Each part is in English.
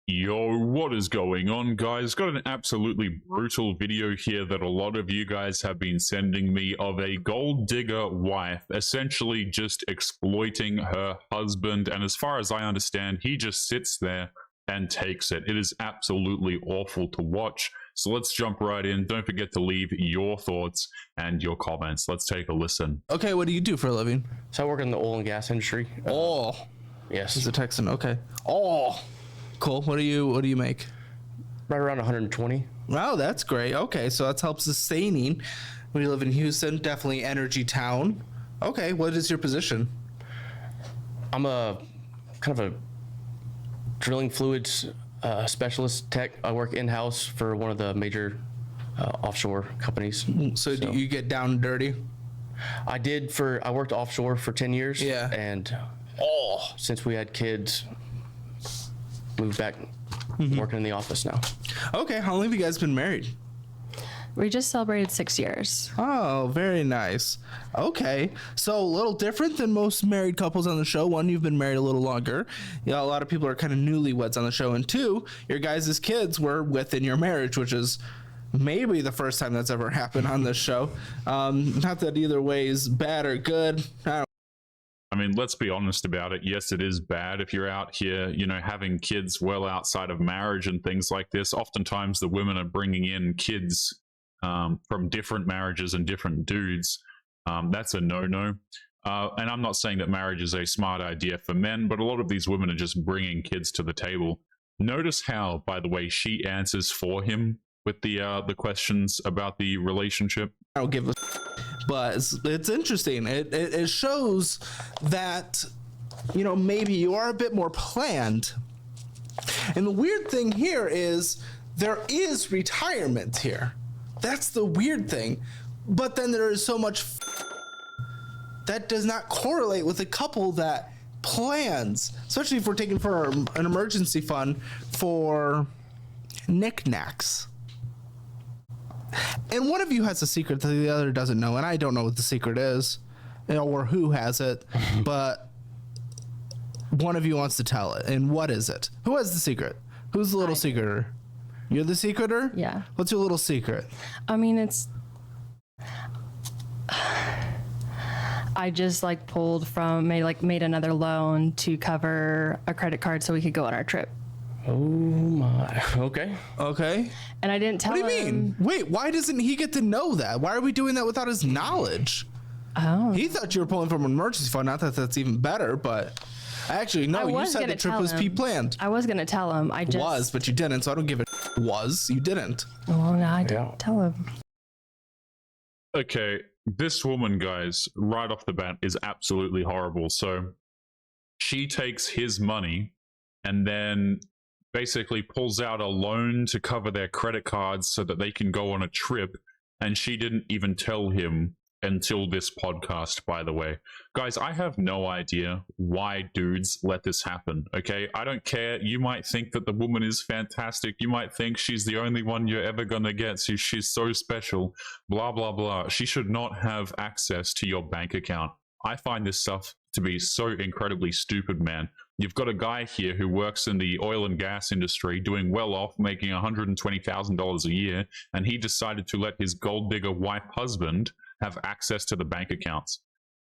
Yo, what is going on, guys? Got an absolutely brutal video here that a lot of you guys have been sending me of a gold digger wife essentially just exploiting her husband, and as far as I understand, he just sits there and takes it. It is absolutely awful to watch. So let's jump right in. Don't forget to leave your thoughts and your comments. Let's take a listen. Okay, what do you do for a living? So I work in the oil and gas industry. Oh, Yes. he's a Texan. Okay. Oh, cool. What do you make? Right around 120. Wow, that's great. Okay, so that's help sustaining. When you live in Houston, definitely energy town. Okay, what is your position? I'm a kind of a drilling fluids specialist tech. I work in-house for one of the major offshore companies. So do you get down and dirty? I worked offshore for 10 years. Yeah. And since we had kids, moved back working in the office now. Okay, how long have you guys been married? We just celebrated 6 years. Oh, very nice. Okay, so a little different than most married couples on the show. One, you've been married a little longer. A lot of people are kind of newlyweds on the show. And two, your guys' kids were within your marriage, which is maybe the first time that's ever happened on this show. Not that either way is bad or good. I mean, let's be honest about it. Yes, it is bad if you're out here, you know, having kids well outside of marriage and things like this. Oftentimes the women are bringing in kids from different marriages and different dudes. That's a no-no. And I'm not saying that marriage is a smart idea for men, but a lot of these women are just bringing kids to the table. Notice how, by the way, she answers for him with the questions about the relationship. I don't give a but it's interesting. It shows that, you know, maybe you are a bit more planned. And the weird thing here is there is retirement here. That's the weird thing. But then there is so much that does not correlate with a couple that plans, especially if we're taking for an emergency fund for knickknacks. And one of you has a secret that the other doesn't know, and I don't know what the secret is, you know, or who has it, but one of you wants to tell it. And what is it? Who has the secret? Who's the little secreter? You're the secreter? Yeah. What's your little secret? I mean, it's... I just like pulled from, made another loan to cover a credit card so we could go on our trip. Oh my. Okay. Okay. And I didn't tell him. What do you mean? Wait, why doesn't he get to know that? Why are we doing that without his knowledge? Oh. He thought you were pulling from an emergency fund. Not that that's even better, but actually, no, you said the trip was pre-planned. I was going to tell him. I just... Was, but you didn't, so I don't give a was. You didn't. Well, no, I didn't tell him. Okay, this woman, guys, right off the bat is absolutely horrible. So she takes his money and then basically pulls out a loan to cover their credit cards so that they can go on a trip, and she didn't even tell him until this podcast, by the way. Guys, I have no idea why dudes let this happen, okay? I don't care. You might think that the woman is fantastic. You might think she's the only one you're ever gonna get. She's so special, blah, blah, blah. She should not have access to your bank account. I find this stuff to be so incredibly stupid, man. You've got a guy here who works in the oil and gas industry, doing well off, making $120,000 a year, and he decided to let his gold digger wife husband have access to the bank accounts.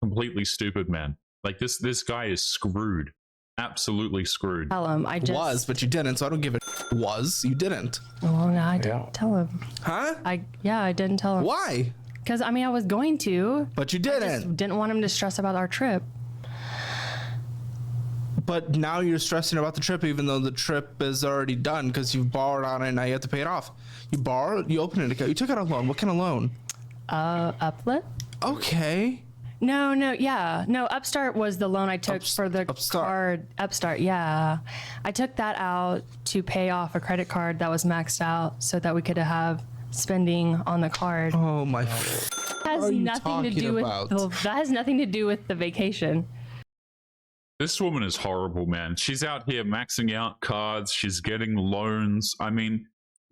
Completely stupid, man. Like this guy is screwed. Absolutely screwed. Tell him. I just... Was, but you didn't, so I don't give a was. You didn't. Well, no, I didn't tell him. Huh? I didn't tell him. Why? Because, I mean, I was going to. But you I didn't. just didn't want him to stress about our trip. But now you're stressing about the trip, even though the trip is already done because you've borrowed on it and now you have to pay it off. You borrowed, you opened an account, you took out a loan. What kind of loan? Uplit? Okay. No, Upstart was the loan I took for the card. Upstart, yeah. I took that out to pay off a credit card that was maxed out so that we could have spending on the card. Oh my. That has nothing to do with that has nothing to do with the vacation. This woman is horrible, man. She's out here maxing out cards. She's getting loans. I mean,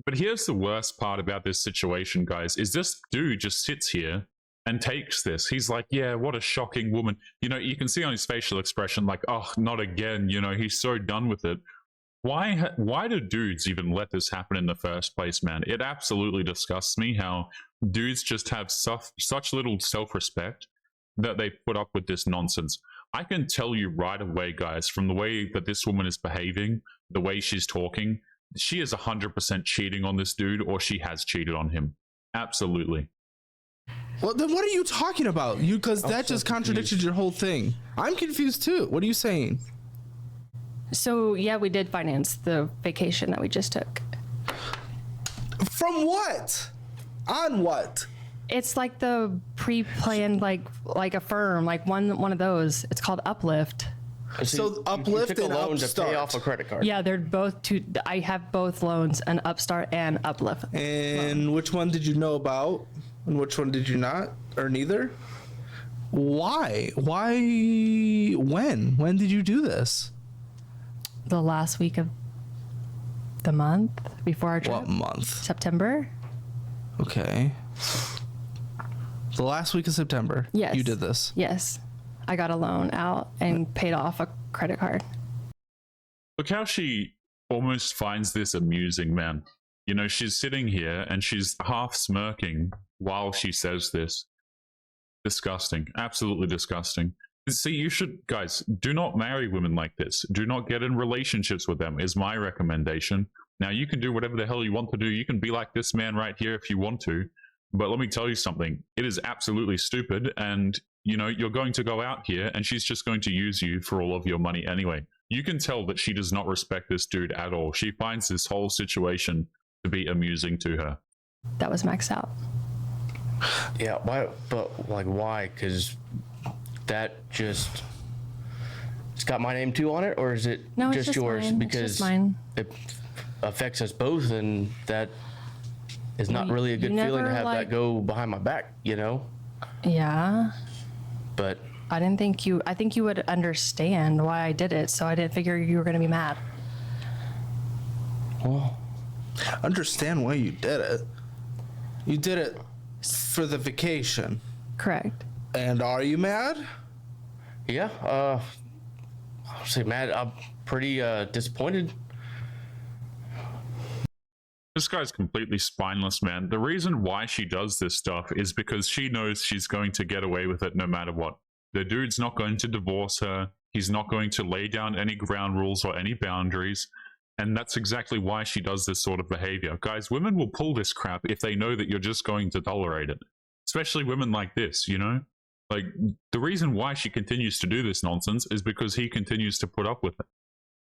but here's the worst part about this situation, guys, is this dude just sits here and takes this. He's like, yeah, what a shocking woman. You know, you can see on his facial expression, like, oh, not again. You know, he's so done with it. Why do dudes even let this happen in the first place, man? It absolutely disgusts me how dudes just have such little self-respect that they put up with this nonsense. I can tell you right away, guys, from the way that this woman is behaving, the way she's talking, she is 100% cheating on this dude, or she has cheated on him. Absolutely. Well, then what are you talking about? Because that just contradicted your whole thing. I'm confused too. What are you saying? So yeah, we did finance the vacation that we just took. From what? On what? It's like the pre-planned, like a firm, like one of those. It's called Uplift. So Uplift you took and a loan Upstart. to pay off a credit card. Yeah, they're both two. I have both loans, an Upstart and Uplift. And which one did you know about, and which one did you not, or neither? Why? When did you do this? The last week of the month before our trip. What month? September. Okay. The last week of September. Yes. You did this. Yes. I got a loan out and paid off a credit card. Look how she almost finds this amusing, man. You know, she's sitting here and she's half smirking while she says this. Disgusting. Absolutely disgusting. See, you should, guys, do not marry women like this. Do not get in relationships with them, is my recommendation. Now, you can do whatever the hell you want to do. You can be like this man right here if you want to. But let me tell you something. It is absolutely stupid. And, you know, you're going to go out here and she's just going to use you for all of your money anyway. You can tell that she does not respect this dude at all. She finds this whole situation to be amusing to her. That was maxed out. Yeah, why? But like, why? Because that just, it's got my name too on it, or is it No, it's just just yours? mine. It's Because just mine. it affects us both, and that is not Well, really a good you feeling to never, have like- that go behind my back, you know? Yeah. But I didn't think you, I think you would understand why I did it. So I didn't figure you were going to be mad. well, Understand why you did it. You did it for the vacation. Correct. And are you mad? yeah. I'll say, Matt, I'm pretty disappointed. This guy's completely spineless, man. The reason why she does this stuff is because she knows she's going to get away with it no matter what. The dude's not going to divorce her. He's not going to lay down any ground rules or any boundaries. And that's exactly why she does this sort of behavior. Guys, women will pull this crap if they know that you're just going to tolerate it. Especially women like this, you know? Like, the reason why she continues to do this nonsense is because he continues to put up with it.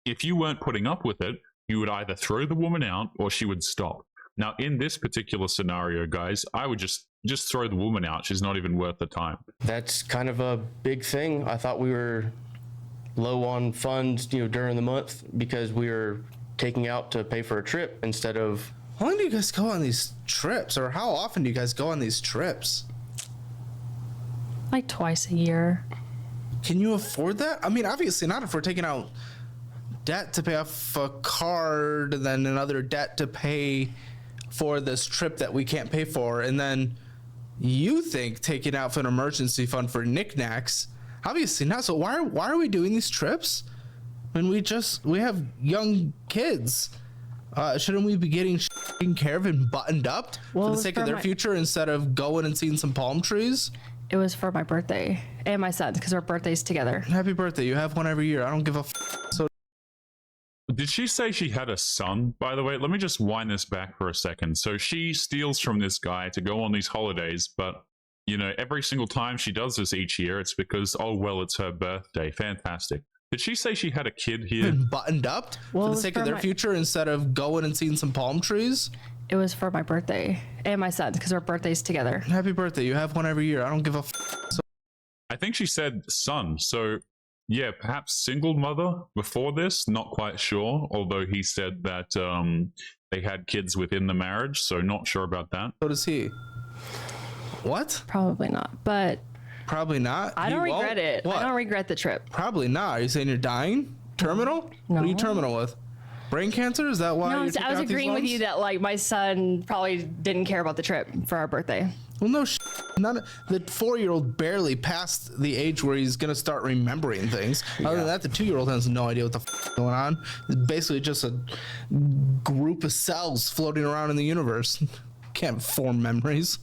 If you weren't putting up with it, you would either throw the woman out or she would stop. Now, in this particular scenario, guys, I would just throw the woman out. She's not even worth the time. That's kind of a big thing. I thought we were low on funds, you know, during the month because we were taking out to pay for a trip instead of. How long do you guys go on these trips? Or how often do you guys go on these trips? Like twice a year. Can you afford that? I mean, obviously not if we're taking out debt to pay off a card and then another debt to pay for this trip that we can't pay for. And then you think taking out for an emergency fund for knickknacks. Obviously not. So why are we doing these trips when we have young kids? Shouldn't we be getting taken care of and buttoned up Well, for it the was sake for of their my- future instead of going and seeing some palm trees? It was for my birthday and my son's because our birthdays together. Happy birthday. You have one every year. I don't give a so Did she say she had a son, by the way? Let me just wind this back for a second. So she steals from this guy to go on these holidays, but, you know, every single time she does this each year, it's because, oh, well, it's her birthday. Fantastic. Did she say she had a kid here? been buttoned up Well, for it the was sake for of their my- future instead of going and seeing some palm trees? It was for my birthday and my son's because our birthdays together. Happy birthday. You have one every year. I don't give a so I think she said son. So, yeah, perhaps single mother before this. Not quite sure. Although he said that they had kids within the marriage. So, not sure about that. does he. What? Probably not, but Probably not. I He don't won't? regret it. What? I don't regret the trip. Probably not. Are you saying you're dying? Terminal? What are you No. terminal with? Brain cancer? Is that why No, you're I taking was out these agreeing with loans? you that like my son probably didn't care about the trip for our birthday. Well, no, none. The 4-year-old barely passed the age where he's gonna start remembering things. Other than that, the 2-year-old has no idea what the going on. It's basically just a group of cells floating around in the universe. Can't form memories.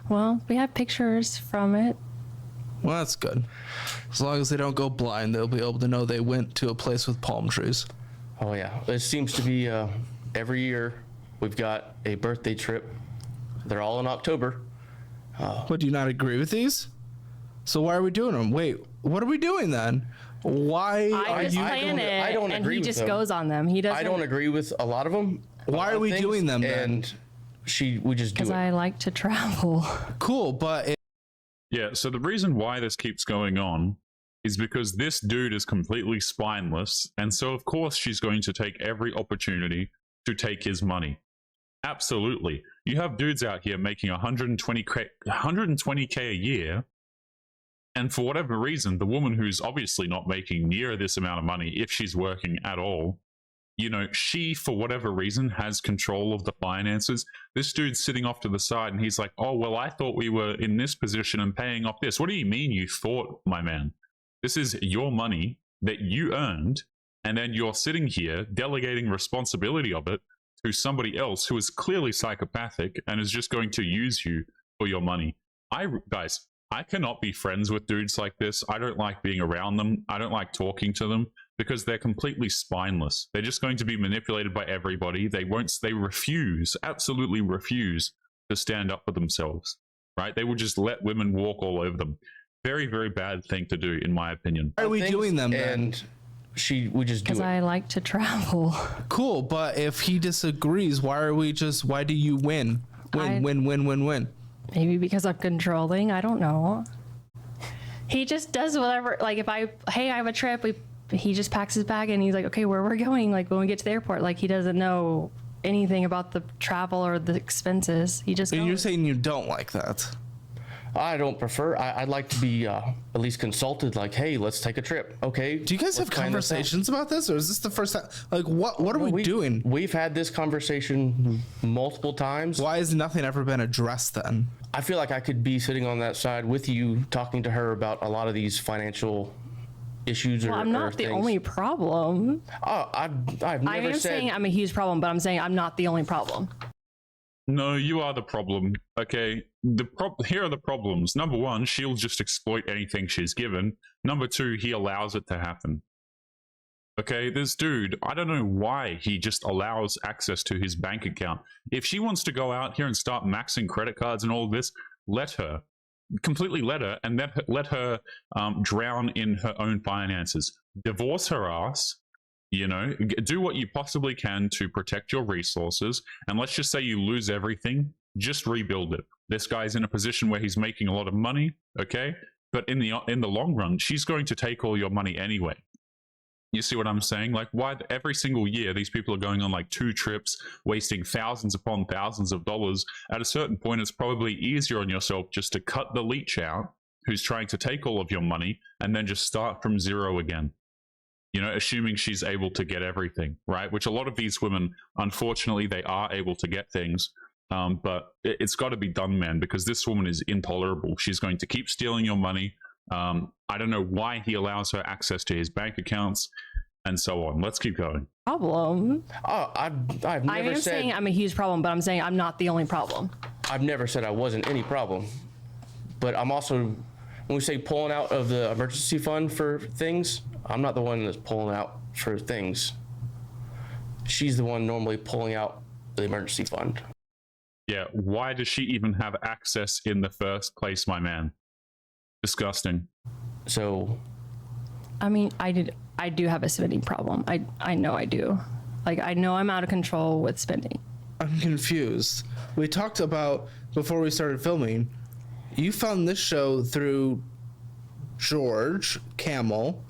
Well, we have pictures from it. Well, that's good. As long as they don't go blind, they'll be able to know they went to a place with palm trees. Oh yeah, it seems to be every year we've got a birthday trip. They're all in October. What, do you not agree with these? So why are we doing them? Wait, what are we doing then? Why I are just you? plan it, I don't and agree he with just them. goes on them. He doesn't. I don't agree with a lot of them. Why are we doing them then? And we just do Because it. I like to travel. Cool, but Yeah, so the reason why this keeps going on is because this dude is completely spineless, and so of course she's going to take every opportunity to take his money. Absolutely. You have dudes out here making 120k a year, and for whatever reason, the woman who's obviously not making near this amount of money, if she's working at all, you know, she, for whatever reason, has control of the finances. This dude's sitting off to the side and he's like, oh, well, I thought we were in this position and paying off this. What do you mean you thought, my man? This is your money that you earned, and then you're sitting here delegating responsibility of it to somebody else who is clearly psychopathic and is just going to use you for your money. Guys, I cannot be friends with dudes like this. I don't like being around them. I don't like talking to them because they're completely spineless. They're just going to be manipulated by everybody. They refuse, absolutely refuse to stand up for themselves, right? They will just let women walk all over them. Very, very bad thing to do, in my opinion. why are we doing them then? And we just do Because it. I like to travel. Cool, but if he disagrees, why do you win? Win. Maybe because I'm controlling. I don't know. He just does whatever. Like if I have a trip, he just packs his bag and he's like, okay, where we're going? Like when we get to the airport, like he doesn't know anything about the travel or the expenses. He just And goes. you're saying you don't like that? I don't prefer. I'd like to be at least consulted. Like, hey, let's take a trip. Okay. Do you guys have conversations about this, or is this the first time? Like, what are we doing? We've had this conversation multiple times. Why has nothing ever been addressed then? I feel like I could be sitting on that side with you, talking to her about a lot of these financial issues. well, I'm not the only problem. Oh, I've I never am said. saying I'm a huge problem, but I'm saying I'm not the only problem. No, you are the problem. Okay, here are the problems. Number one, she'll just exploit anything she's given. Number two, he allows it to happen. Okay, this dude, I don't know why he just allows access to his bank account. If she wants to go out here and start maxing credit cards and all of this, let her. Completely let her, and let her drown in her own finances. Divorce her ass. You know, do what you possibly can to protect your resources. And let's just say you lose everything, just rebuild it. This guy's in a position where he's making a lot of money, okay? But in the long run, she's going to take all your money anyway. You see what I'm saying? Like, why every single year these people are going on like 2 trips, wasting thousands upon thousands of dollars. At a certain point, it's probably easier on yourself just to cut the leech out who's trying to take all of your money and then just start from zero again. You know, assuming she's able to get everything, right? Which a lot of these women, unfortunately, they are able to get things. But it's got to be done, man, because this woman is intolerable. She's going to keep stealing your money. I don't know why he allows her access to his bank accounts and so on. Let's keep going. Problem. Oh, I've I never am said. saying I'm a huge problem, but I'm saying I'm not the only problem. I've never said I wasn't any problem. But I'm also, when we say pulling out of the emergency fund for things, I'm not the one that's pulling out for things. She's the one normally pulling out the emergency fund. Yeah, why does she even have access in the first place, my man? Disgusting. So, I mean, I do have a spending problem. I know I do. Like, I know I'm out of control with spending. I'm confused. We talked about, before we started filming, you found this show through George Camel.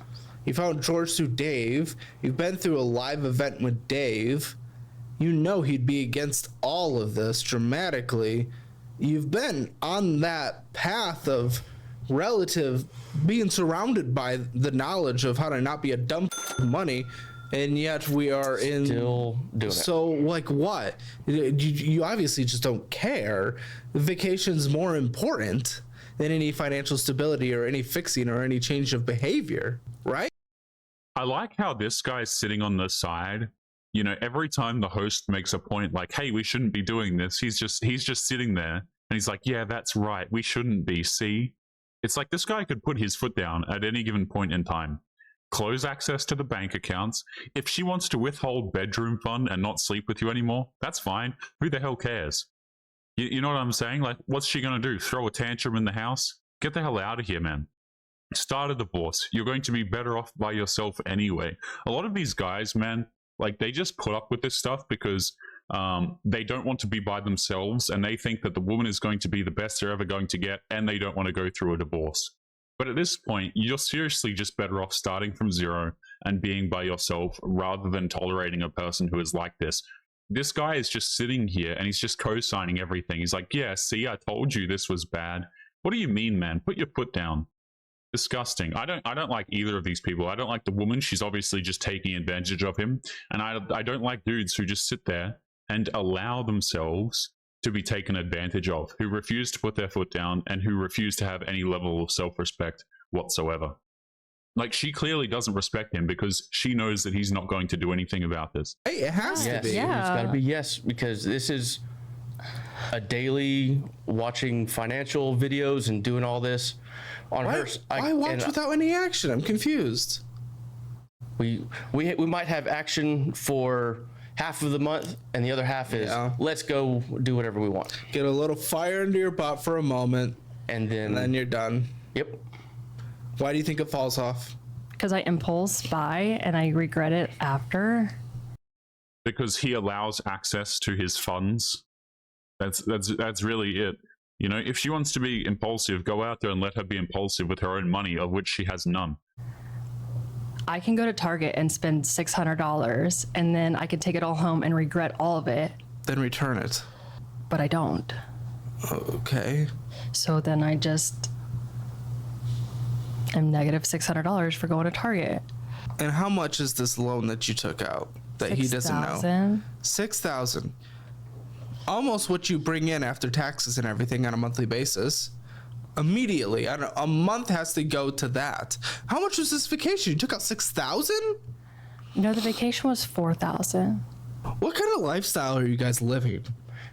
You found George through Dave. You've been through a live event with Dave. You know he'd be against all of this dramatically. You've been on that path of being surrounded by the knowledge of how to not be a dumb money. and yet we are Still doing it. So, like, what? You obviously just don't care. Vacation's more important than any financial stability or any fixing or any change of behavior, right? I like how this guy's sitting on the side. You know, every time the host makes a point like, hey, we shouldn't be doing this, he's just sitting there and he's like, yeah, that's right, we shouldn't be. See, it's like this guy could put his foot down at any given point in time, close access to the bank accounts. If she wants to withhold bedroom fund and not sleep with you anymore, that's fine. Who the hell cares? You know what I'm saying? Like, what's she gonna do? Throw a tantrum in the house? Get the hell out of here, man. Start a divorce. You're going to be better off by yourself anyway. A lot of these guys, man, like, they just put up with this stuff because they don't want to be by themselves, and they think that the woman is going to be the best they're ever going to get, and they don't want to go through a divorce. But at this point, you're seriously just better off starting from zero and being by yourself rather than tolerating a person who is like this. This guy is just sitting here and he's just co-signing everything. He's like, yeah, see, I told you this was bad. What do you mean, man? Put your foot down. Disgusting. I don't like either of these people. I don't like the woman. She's obviously just taking advantage of him. And I don't like dudes who just sit there and allow themselves to be taken advantage of, who refuse to put their foot down and who refuse to have any level of self-respect whatsoever. Like, she clearly doesn't respect him because she knows that he's not going to do anything about this. Hey, it has to be. It's got to be yes, because this is a daily watching financial videos and doing all this on her. Why watch without any action? I'm confused. We might have action for half of the month, and the other half is let's go do whatever we want. Get a little fire into your butt for a moment, and then you're done. Yep. Why do you think it falls off? Because I impulse buy and I regret it after. Because he allows access to his funds. That's really it. You know, if she wants to be impulsive, go out there and let her be impulsive with her own money, of which she has none. I can go to Target and spend $600 and then I can take it all home and regret all of it. Then return it. But I don't. Okay. So then I just am negative $600 for going to Target. And how much is this loan that you took out that he doesn't know? $6,000. Almost what you bring in after taxes and everything on a monthly basis. Immediately, a month has to go to that. How much was this vacation? You took out $6,000? No, the vacation was $4,000. What kind of lifestyle are you guys living?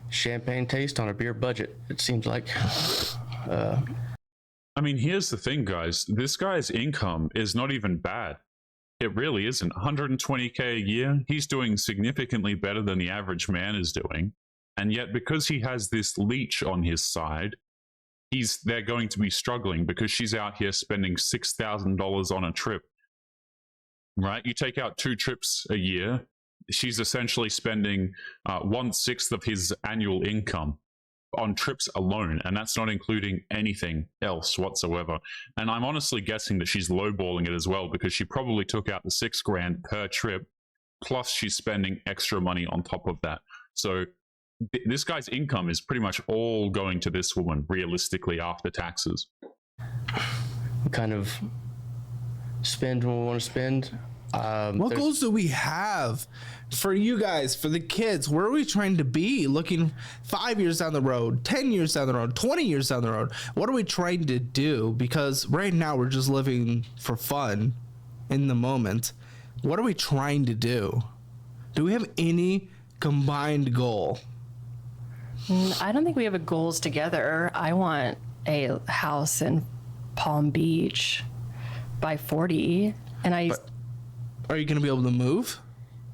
Champagne taste on a beer budget, it seems like. I mean, here's the thing, guys. This guy's income is not even bad. It really isn't. 120K a year. He's doing significantly better than the average man is doing. And yet, because he has this leech on his side, they're going to be struggling because she's out here spending $6,000 on a trip. Right? You take out 2 trips a year, she's essentially spending 1/6 of his annual income on trips alone, and that's not including anything else whatsoever. And I'm honestly guessing that she's lowballing it as well, because she probably took out the $6,000 per trip, plus she's spending extra money on top of that. So this guy's income is pretty much all going to this woman, realistically, after taxes. We kind of spend when we want to spend. What goals do we have for you guys, for the kids? Where are we trying to be looking 5 years down the road, 10 years down the road, 20 years down the road? What are we trying to do? Because right now we're just living for fun in the moment. What are we trying to do? Do we have any combined goal? I don't think we have a goals together. I want a house in Palm Beach by 40. And are you going to be able to move?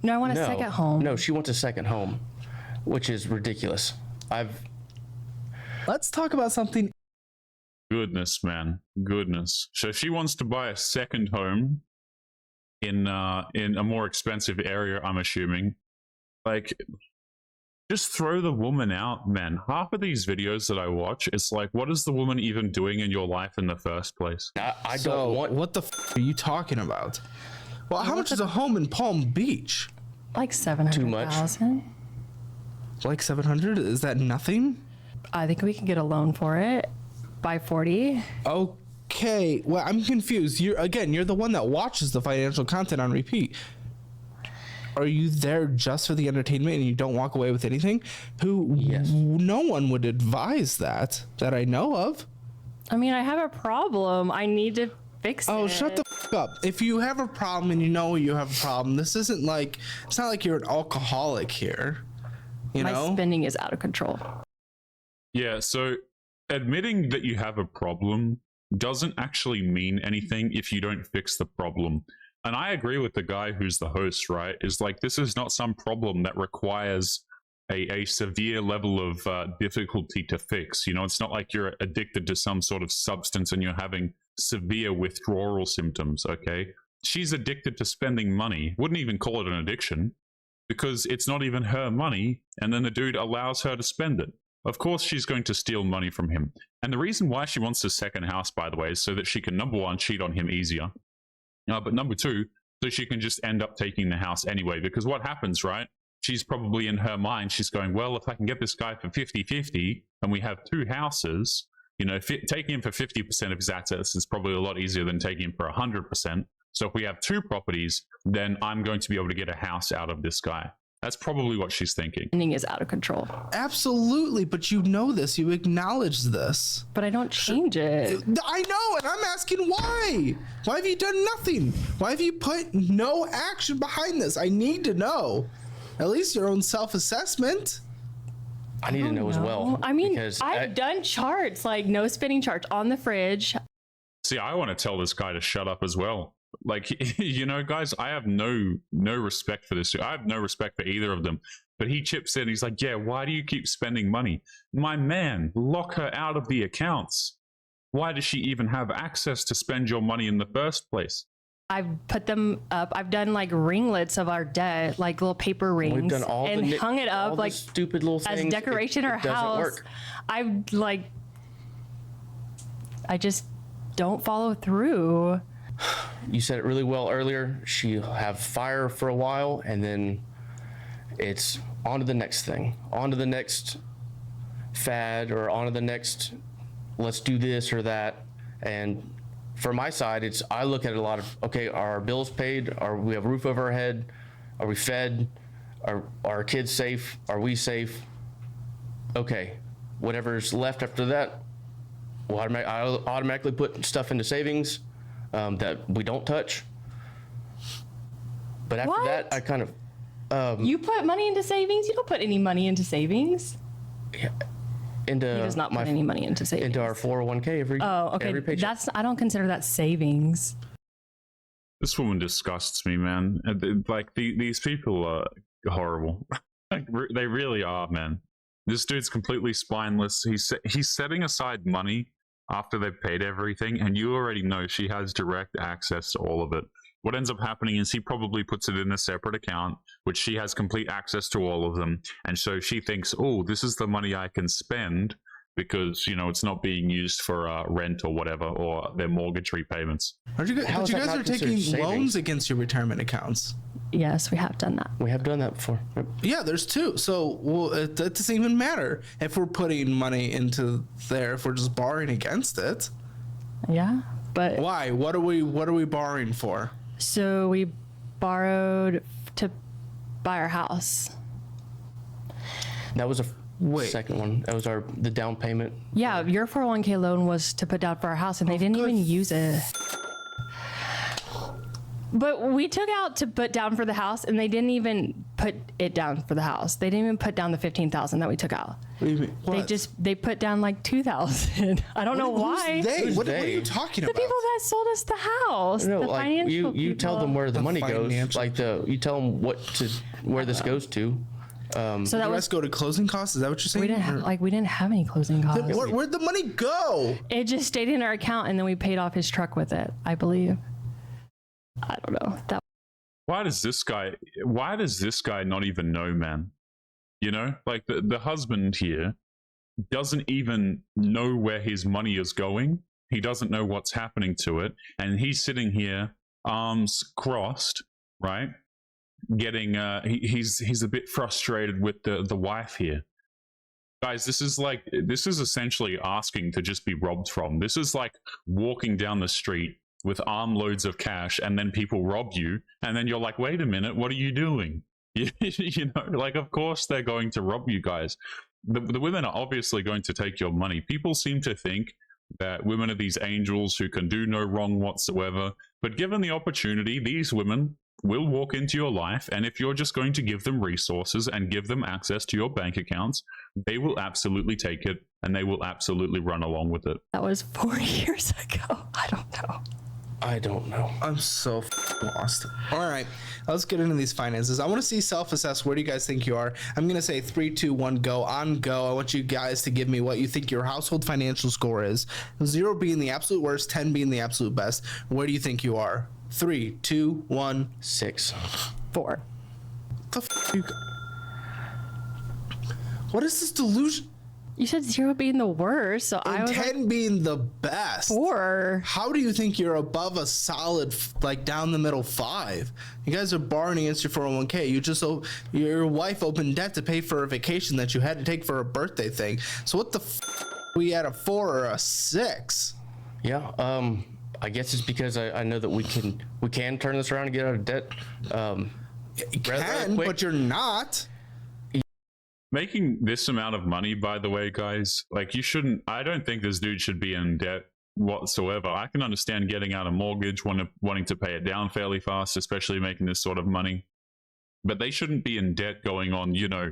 No, I want a second home. No, she wants a second home, which is ridiculous. Let's talk about something. Goodness, man. Goodness. So she wants to buy a second home in a more expensive area, I'm assuming. Like, just throw the woman out, man. Half of these videos that I watch, it's like, what is the woman even doing in your life in the first place? I don't want... What the are you talking about? Well, how much is a home in Palm Beach? Like $700,000. Too much. Like 700? Is that nothing? I think we can get a loan for it by 40. Okay. Well, I'm confused. You're the one that watches the financial content on repeat. are you there just for the entertainment and you don't walk away with anything? Yes. No one would advise that I know of. I mean, I have a problem. I need to fix it. Oh, shut the up. If you have a problem and you know you have a problem, this isn't like, it's not like you're an alcoholic here. You My know? spending is out of control. Yeah, so admitting that you have a problem doesn't actually mean anything if you don't fix the problem. And I agree with the guy who's the host, right? Is like, this is not some problem that requires a severe level of difficulty to fix. You know, it's not like you're addicted to some sort of substance and you're having severe withdrawal symptoms, okay? She's addicted to spending money. Wouldn't even call it an addiction because it's not even her money, and then the dude allows her to spend it. Of course she's going to steal money from him. And the reason why she wants a second house, by the way, is so that she can, number one, cheat on him easier. But number two, so she can just end up taking the house anyway. Because what happens, right? She's probably in her mind, she's going, well, if I can get this guy for 50-50 and we have two houses, you know, taking him for 50% of his assets is probably a lot easier than taking him for 100%. So if we have two properties, then I'm going to be able to get a house out of this guy. That's probably what she's thinking. Spending is out of control. Absolutely, but you know this. You acknowledge this. But I don't change it. I know, and I'm asking why. Why have you done nothing? Why have you put no action behind this? I need to know. At least your own self-assessment. I need to know as well. I mean, because I've done charts, like no spending charts on the fridge. See, I want to tell this guy to shut up as well. Like, you know, guys, I have no respect for this. I have no respect for either of them. But he chips in. He's like, yeah, why do you keep spending money? My man, lock her out of the accounts. Why does she even have access to spend your money in the first place? I've put them up. I've done like ringlets of our debt, like little paper rings, we've done all and the hung it all up the like stupid little things. as decoration in our it doesn't house. work. I just don't follow through. You said it really well earlier. She'll have fire for a while, and then it's on to the next thing, on to the next fad, or on to the next, let's do this or that. And for my side, it's, I look at a lot of, okay, are our bills paid? Are we have a roof over our head? Are we fed? Are our kids safe? Are we safe? Okay, whatever's left after that, I'll automatically put stuff into savings that we don't touch. But after What? that, I kind of You put money into savings? You don't put any money into savings. into He does not put any money into savings. into our 401k every okay. paycheck. I don't consider that savings. This woman disgusts me, man. Like, these people are horrible. Like, they really are, man. This dude's completely spineless. He's setting aside money after they've paid everything, and you already know she has direct access to all of it. What ends up happening is he probably puts it in a separate account, which she has complete access to all of them. And so she thinks, oh, this is the money I can spend because, you know, it's not being used for rent or whatever, or their mortgage repayments. But you How is guys that are not taking considered loans savings? against your retirement accounts. Yes, we have done that. We have done that before. Yep. Yeah, there's two. So, well, it doesn't even matter if we're putting money into there, if we're just borrowing against it. Yeah, but Why? What are we borrowing for? so we borrowed to buy our house. That was a Wait. second one. That was the down payment. Yeah, your 401k loan was to put down for our house, and they didn't good even use it. But we took out to put down for the house, and they didn't even put it down for the house. They didn't even put down the $15,000 that we took out. What do you mean? What? They put down like $2,000. I don't know why. Who's they? Who's What are they? you talking The about? people that sold us the house. No, the like financial you tell them people. where the money goes. financial Like you tell them where this goes to. So that You guys was go to closing costs? Is that what you're saying? we didn't have any closing costs. Where'd the money go? It just stayed in our account, and then we paid off his truck with it, I believe. I don't know. Why does this guy not even know, man? You know, like the husband here doesn't even know where his money is going. He doesn't know what's happening to it. And he's sitting here, arms crossed, right? Getting, he's a bit frustrated with the wife here. Guys, this is essentially asking to just be robbed from. This is like walking down the street with armloads of cash, and then people rob you, and then you're like, wait a minute, what are you doing? You know, like, of course they're going to rob you guys. The women are obviously going to take your money. People seem to think that women are these angels who can do no wrong whatsoever, but given the opportunity, these women will walk into your life, and if you're just going to give them resources and give them access to your bank accounts, they will absolutely take it, and they will absolutely run along with it. That was 4 years ago. I don't know. I'm so lost. All right, let's get into these finances. I want to see self-assess. Where do you guys think you are? I'm going to say 3, 2, 1, go. On go, I want you guys to give me what you think your household financial score is. 0 being the absolute worst, 10 being the absolute best. Where do you think you are? 3, 2, 1. 6. 4. The you... What is this delusion? You said 0 being the worst, so I And was 10 being the best. 4. How do you think you're above a solid, like, down the middle 5? You guys are borrowing against your 401k. Your wife opened debt to pay for a vacation that you had to take for a birthday thing. So what the we at a 4 or a 6? Yeah. I guess it's because I know that we can turn this around and get out of debt. You can, but you're not. Making this amount of money, by the way, guys, like, I don't think this dude should be in debt whatsoever. I can understand getting out a mortgage, wanting to pay it down fairly fast, especially making this sort of money. But they shouldn't be in debt going on, you know,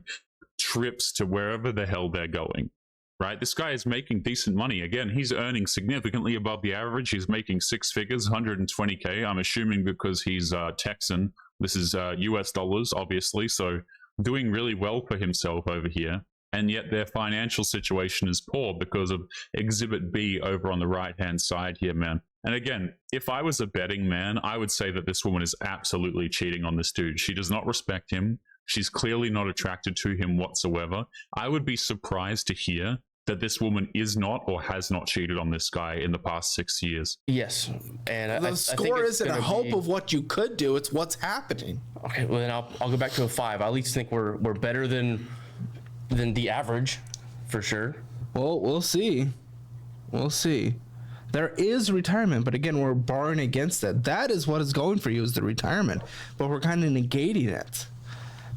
trips to wherever the hell they're going, right? This guy is making decent money. Again, he's earning significantly above the average. He's making 6 figures, 120K. I'm assuming because he's Texan. This is US dollars, obviously. So doing really well for himself over here, and yet their financial situation is poor because of Exhibit B over on the right-hand side here, man. And again, if I was a betting man, I would say that this woman is absolutely cheating on this dude. She does not respect him. She's clearly not attracted to him whatsoever. I would be surprised to hear that this woman is not or has not cheated on this guy in the past 6 years. Yes, and The score isn't a hope of what you could do; it's what's happening. Okay, well then I'll go back to a 5. I at least think we're better than the average, for sure. Well, we'll see. We'll see. There is retirement, but again, we're barring against it. That is what is going for you, is the retirement, but we're kind of negating it.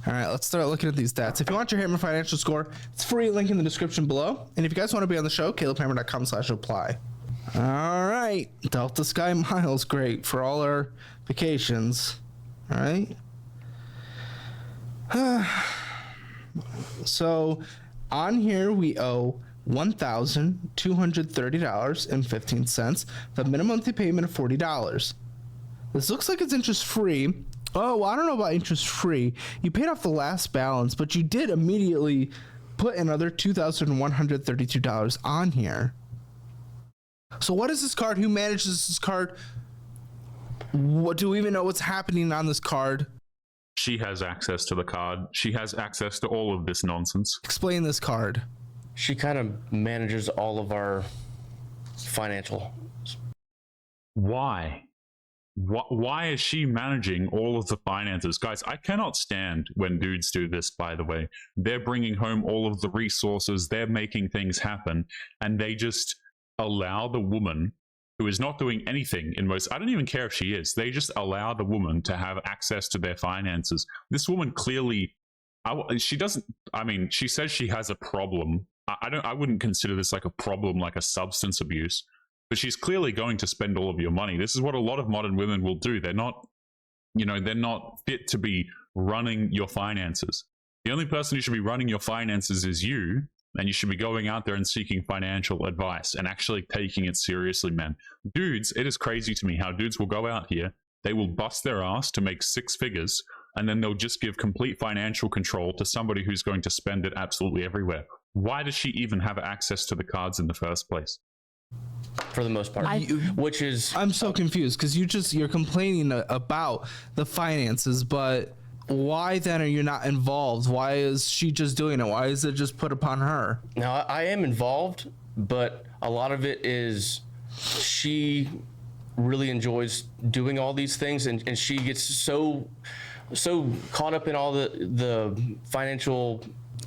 All right, let's start looking at these stats. If you want your Hammer financial score, it's free. Link in the description below. And if you guys want to be on the show, calebhammer.com/apply. All right, Delta Sky Miles, great for all our vacations. All right. So on here we owe $1,230.15. The minimum monthly payment of $40. This looks like it's interest free. Oh, well, I don't know about interest free. You paid off the last balance, but you did immediately put another $2,132 on here. So what is this card? Who manages this card? What do we even know what's happening on this card? She has access to the card. She has access to all of this nonsense. Explain this card. She kind of manages all of our financial. Why? Why is she managing all of the finances? Guys, I cannot stand when dudes do this, by the way. They're bringing home all of the resources, they're making things happen, and they just allow the woman, who is not doing anything in most... I don't even care if she is. They just allow the woman to have access to their finances. This woman clearly... she doesn't... I mean, she says she has a problem. I wouldn't consider this like a problem, like a substance abuse. But she's clearly going to spend all of your money. This is what a lot of modern women will do. They're not, you know, they're not fit to be running your finances. The only person who should be running your finances is you, and you should be going out there and seeking financial advice and actually taking it seriously, man. Dudes, it is crazy to me how dudes will go out here, they will bust their ass to make 6 figures, and then they'll just give complete financial control to somebody who's going to spend it absolutely everywhere. Why does she even have access to the cards in the first place? For the most part, which is... I'm so confused because you're complaining about the finances, but why then are you not involved? Why is she just doing it? Why is it just put upon her? Now, I am involved, but a lot of it is she really enjoys doing all these things, and she gets so caught up in all the financial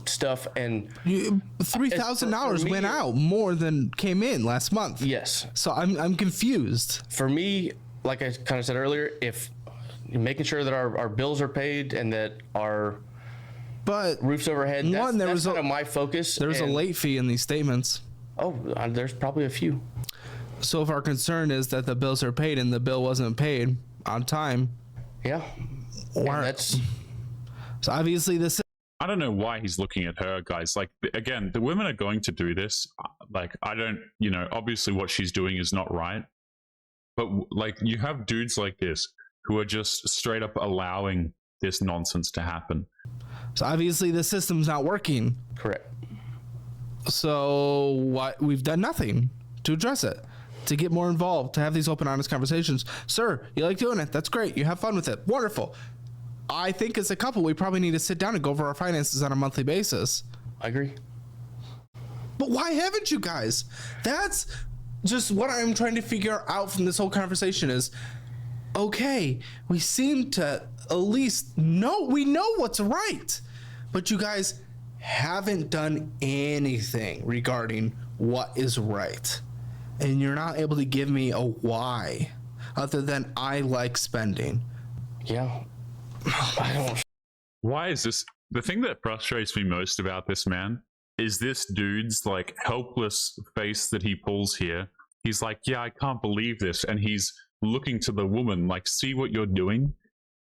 stuff, and $3,000 went out more than came in last month. yes, So I'm confused. for me, like I kind of said earlier, if making sure that our bills are paid and that our But roof's overhead, that's kind of my focus. there was a late fee in these statements. Oh, there's probably a few. So if our concern is that the bills are paid and the bill wasn't paid on time, Yeah, or and that's so obviously this. I don't know why he's looking at her, guys. Like, again, the women are going to do this. Like, I don't, obviously what she's doing is not right. But, like, you have dudes like this who are just straight up allowing this nonsense to happen. So obviously the system's not working. correct. So what we've done nothing to address it, to get more involved, to have these open, honest conversations. Sir, you like doing it? That's great. You have fun with it. Wonderful. I think as a couple, we probably need to sit down and go over our finances on a monthly basis. I agree. But why haven't you guys? That's just what I'm trying to figure out from this whole conversation is, okay, we seem to at least we know what's right, but you guys haven't done anything regarding what is right. And you're not able to give me a why other than I like spending. Yeah, I don't. Why is this? The thing that frustrates me most about this man is this dude's like helpless face that he pulls here. He's like, yeah, I can't believe this. And he's looking to the woman like, see what you're doing?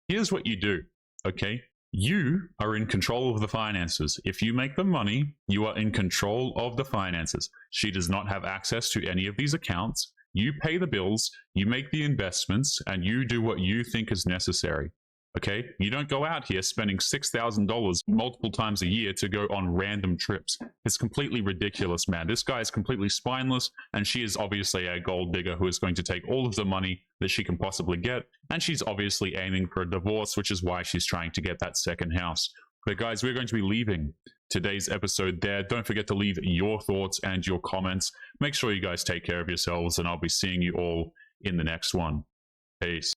Here's what you do, okay? You are in control of the finances. If you make the money, you are in control of the finances. She does not have access to any of these accounts. You pay the bills, you make the investments, and you do what you think is necessary. Okay? You don't go out here spending $6,000 multiple times a year to go on random trips. It's completely ridiculous, man. This guy is completely spineless, and she is obviously a gold digger who is going to take all of the money that she can possibly get, and she's obviously aiming for a divorce, which is why she's trying to get that second house. But guys, we're going to be leaving today's episode there. Don't forget to leave your thoughts and your comments. Make sure you guys take care of yourselves, and I'll be seeing you all in the next one. Peace.